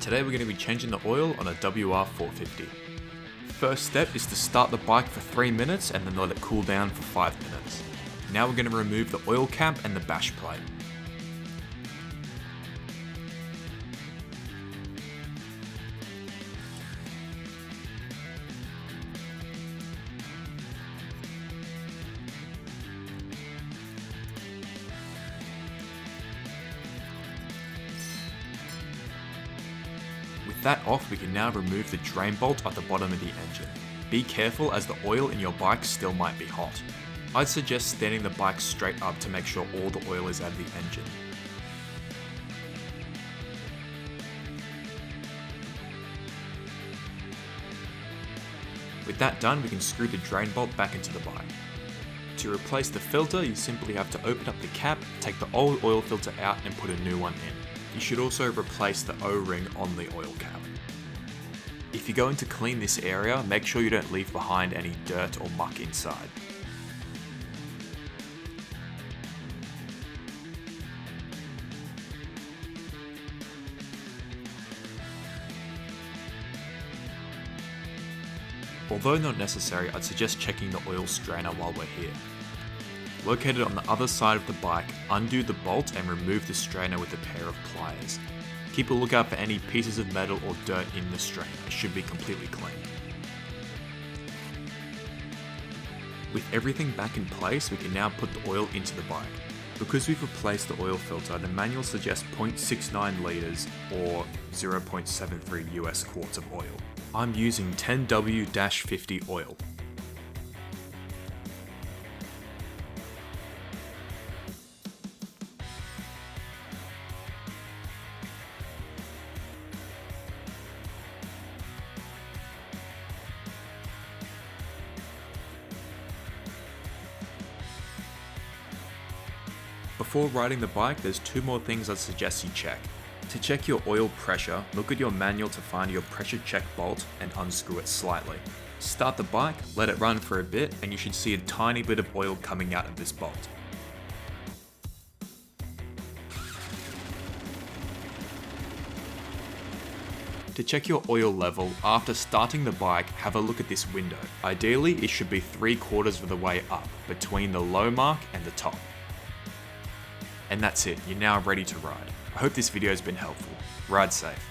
Today we're going to be changing the oil on a WR450. First step is to start the bike for 3 minutes and then let it cool down for 5 minutes. Now we're going to remove the oil cap and the bash plate. With that off, we can now remove the drain bolt at the bottom of the engine. Be careful as the oil in your bike still might be hot. I'd suggest standing the bike straight up to make sure all the oil is out of the engine. With that done, we can screw the drain bolt back into the bike. To replace the filter, you simply have to open up the cap, take the old oil filter out and put a new one in. You should also replace the O-ring on the oil cap. If you're going to clean this area, make sure you don't leave behind any dirt or muck inside. Although not necessary, I'd suggest checking the oil strainer while we're here. Located on the other side of the bike, undo the bolt and remove the strainer with a pair of pliers. Keep a lookout for any pieces of metal or dirt in the strainer. It should be completely clean. With everything back in place, we can now put the oil into the bike. Because we've replaced the oil filter, the manual suggests 0.69 litres or 0.73 US quarts of oil. I'm using 10 W-50 oil. Before riding the bike, there's 2 more things I'd suggest you check. To check your oil pressure, look at your manual to find your pressure check bolt and unscrew it slightly. Start the bike, let it run for a bit, and you should see a tiny bit of oil coming out of this bolt. To check your oil level, after starting the bike, have a look at this window. Ideally, it should be 3/4 of the way up, between the low mark and the top. And that's it, you're now ready to ride. I hope this video has been helpful. Ride safe.